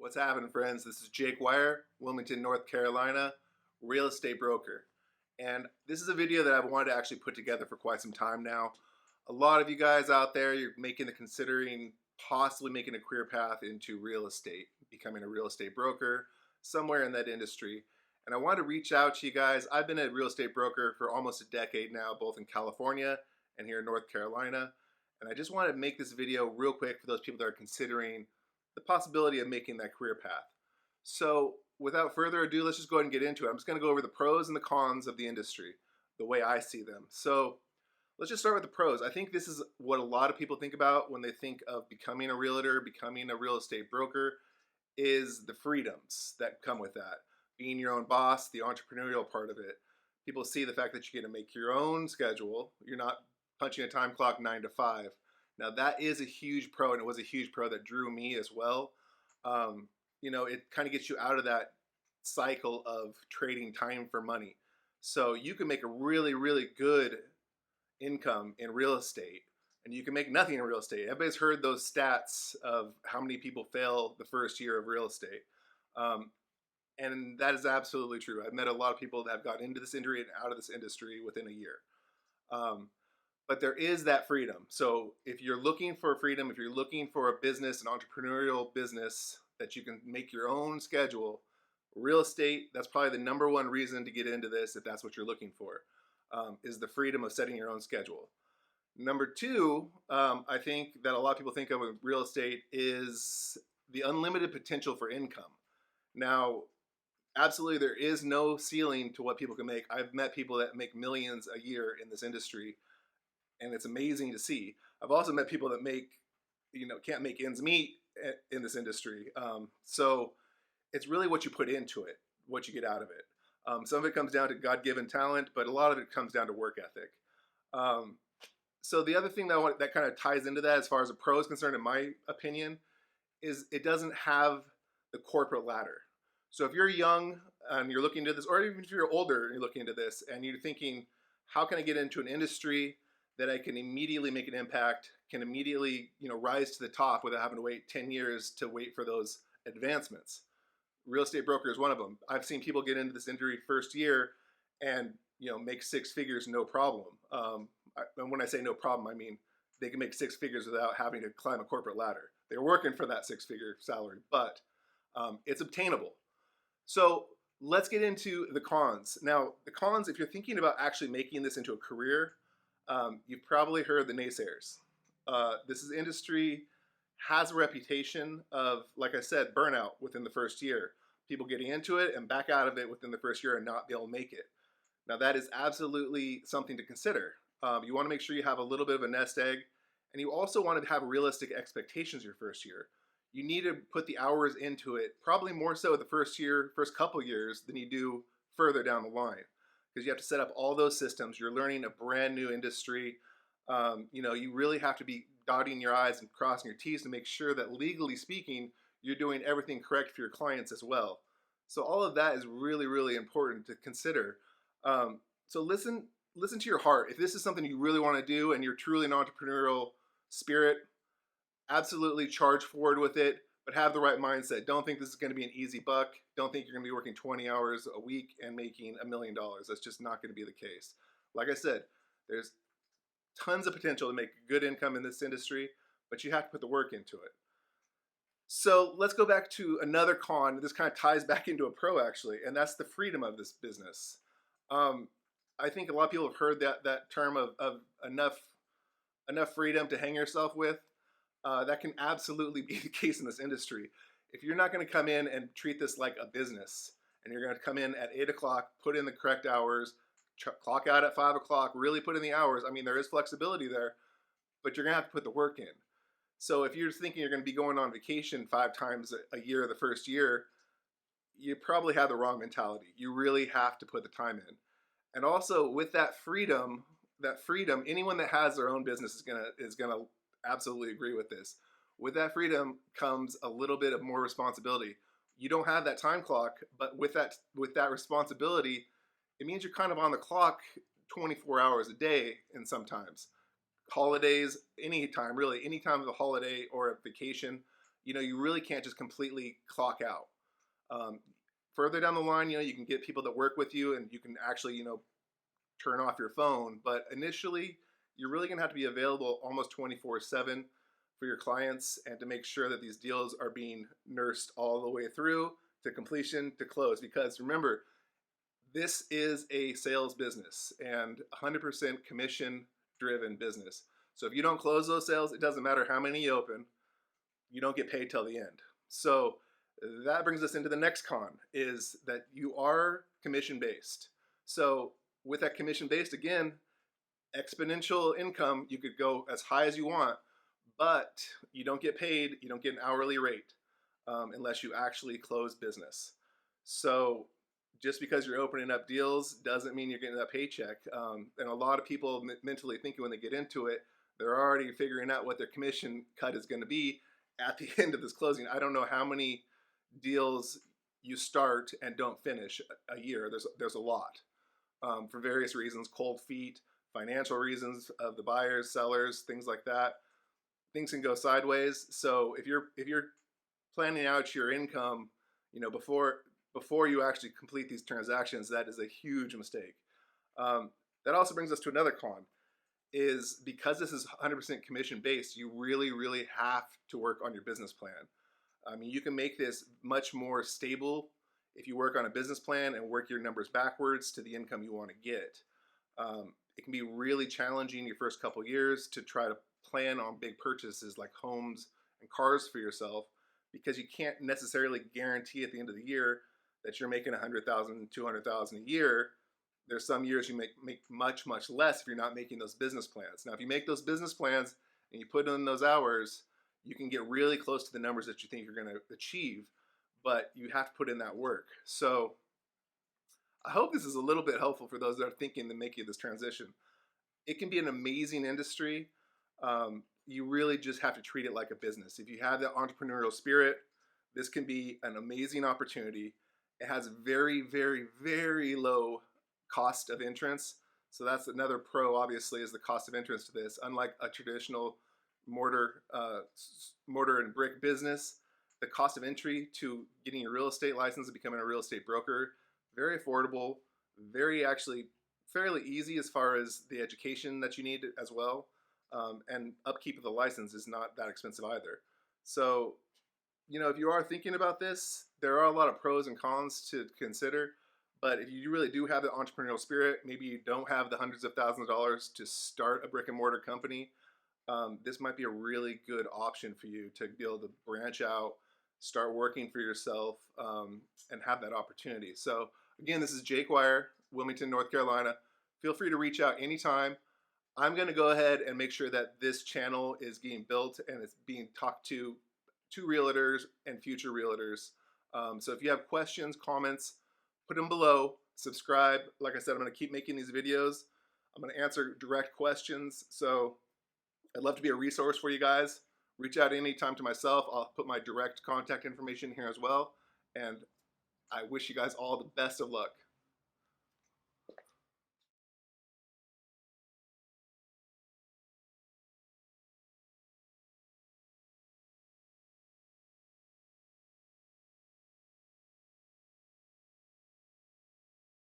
What's happening, friends? This is Jake Wire, Wilmington, North Carolina, real estate broker. And this is a video that I've wanted to actually put together for quite some time now. A lot of you guys out there, you're considering possibly making a career path into real estate, becoming a real estate broker, somewhere in that industry. And I wanted to reach out to you guys. I've been a real estate broker for almost a decade now, both in California and here in North Carolina. And I just wanted to make this video real quick for those people that are considering the possibility of making that career path. So without further ado, let's just go ahead and get into it. I'm just going to go over the pros and the cons of the industry, the way I see them. So let's just start with the pros. I think this is what a lot of people think about when they think of becoming a realtor, becoming a real estate broker, is the freedoms that come with that. Being your own boss, the entrepreneurial part of it. People see the fact that you get to make your own schedule. You're not punching a time clock 9 to 5. Now that is a huge pro, and it was a huge pro that drew me as well. It kind of gets you out of that cycle of trading time for money. So you can make a really, really good income in real estate, and you can make nothing in real estate. Everybody's heard those stats of how many people fail the first year of real estate. And that is absolutely true. I've met a lot of people that have got into this industry and out of this industry within a year. But there is that freedom. So if you're looking for freedom, if you're looking for a business, an entrepreneurial business that you can make your own schedule, real estate, that's probably the number one reason to get into this if that's what you're looking for, is the freedom of setting your own schedule. Number two, I think that a lot of people think of with real estate is the unlimited potential for income. Now, absolutely, there is no ceiling to what people can make. I've met people that make millions a year in this industry, and it's amazing to see. I've also met people that can't make ends meet in this industry. So it's really what you put into it, what you get out of it. Some of it comes down to God-given talent, but a lot of it comes down to work ethic. So the other thing that kind of ties into that, as far as a pro is concerned, in my opinion, is it doesn't have the corporate ladder. So if you're young and you're looking into this, or even if you're older and you're looking into this and you're thinking, how can I get into an industry that I can immediately make an impact, can immediately rise to the top without having to wait 10 years to wait for those advancements? Real estate broker is one of them. I've seen people get into this industry first year and make six figures no problem. And when I say no problem, I mean they can make six figures without having to climb a corporate ladder. They're working for that six-figure salary, but it's obtainable. So let's get into the cons. Now, the cons, if you're thinking about actually making this into a career, you've probably heard the naysayers. This industry has a reputation of, like I said, burnout within the first year. People getting into it and back out of it within the first year and not be able to make it. Now, that is absolutely something to consider. You want to make sure you have a little bit of a nest egg, and you also want to have realistic expectations your first year. You need to put the hours into it, probably more so the first couple years than you do further down the line, because you have to set up all those systems. You're learning a brand new industry. You really have to be dotting your I's and crossing your T's to make sure that, legally speaking, you're doing everything correct for your clients as well. So all of that is really, really important to consider. So listen to your heart. If this is something you really want to do and you're truly an entrepreneurial spirit, absolutely charge forward with it, but have the right mindset. Don't think this is going to be an easy buck. Don't think you're going to be working 20 hours a week and making $1 million. That's just not going to be the case. Like I said, there's tons of potential to make good income in this industry, but you have to put the work into it. So let's go back to another con. This kind of ties back into a pro, actually, and that's the freedom of this business. I think a lot of people have heard that term of enough freedom to hang yourself with. That can absolutely be the case in this industry. If you're not going to come in and treat this like a business, and you're going to come in at 8 o'clock, put in the correct hours, clock out at 5 o'clock, really put in the hours. I mean, there is flexibility there, but you're going to have to put the work in. So if you're thinking you're going to be going on vacation 5 times a year the first year, you probably have the wrong mentality. You really have to put the time in. And also with that freedom, anyone that has their own business is gonna absolutely agree with this. With that freedom comes a little bit of more responsibility. You don't have that time clock, but with that responsibility, it means you're kind of on the clock 24 hours a day, and sometimes holidays, anytime really, any time of the holiday or a vacation, you really can't just completely clock out. Further down the line, you can get people that work with you and you can actually, turn off your phone. But initially, you're really going to have to be available almost 24/7 for your clients and to make sure that these deals are being nursed all the way through to completion to close. Because remember, this is a sales business and 100% commission driven business. So if you don't close those sales, it doesn't matter how many you open, you don't get paid till the end. So that brings us into the next con, is that you are commission based. So with that commission based, again, exponential income, you could go as high as you want, but you don't get paid, you don't get an hourly rate unless you actually close business. So just because you're opening up deals doesn't mean you're getting that paycheck. And a lot of people mentally thinking when they get into it, they're already figuring out what their commission cut is going to be at the end of this closing. I don't know how many deals you start and don't finish a year. There's a lot for various reasons: cold feet, financial reasons of the buyers, sellers, things like that. Things can go sideways. So if you're planning out your income, before you actually complete these transactions, that is a huge mistake. That also brings us to another con, is because this is 100% commission based, you really, really have to work on your business plan. I mean, you can make this much more stable if you work on a business plan and work your numbers backwards to the income you want to get. It can be really challenging your first couple years to try to plan on big purchases like homes and cars for yourself, because you can't necessarily guarantee at the end of the year that you're making $100,000, $200,000 a year. There's some years you make much, much less if you're not making those business plans. Now, if you make those business plans and you put in those hours, you can get really close to the numbers that you think you're going to achieve, but you have to put in that work. So I hope this is a little bit helpful for those that are thinking to make this transition. It can be an amazing industry. You really just have to treat it like a business. If you have that entrepreneurial spirit, this can be an amazing opportunity. It has very, very, very low cost of entrance. So that's another pro, obviously, is the cost of entrance to this. Unlike a traditional mortar and brick business, the cost of entry to getting your real estate license and becoming a real estate broker, very affordable, very actually fairly easy as far as the education that you need as well. And upkeep of the license is not that expensive either. So, if you are thinking about this, there are a lot of pros and cons to consider. But if you really do have the entrepreneurial spirit, maybe you don't have the hundreds of thousands of dollars to start a brick and mortar company, this might be a really good option for you to be able to branch out, start working for yourself, and have that opportunity. So again, this is Jake Wire, Wilmington, North Carolina. Feel free to reach out anytime. I'm going to go ahead and make sure that this channel is getting built and it's being talked to realtors and future realtors. So if you have questions, comments, put them below. Subscribe. Like I said, I'm going to keep making these videos. I'm going to answer direct questions. So I'd love to be a resource for you guys. Reach out anytime to myself. I'll put my direct contact information here as well. And I wish you guys all the best of luck.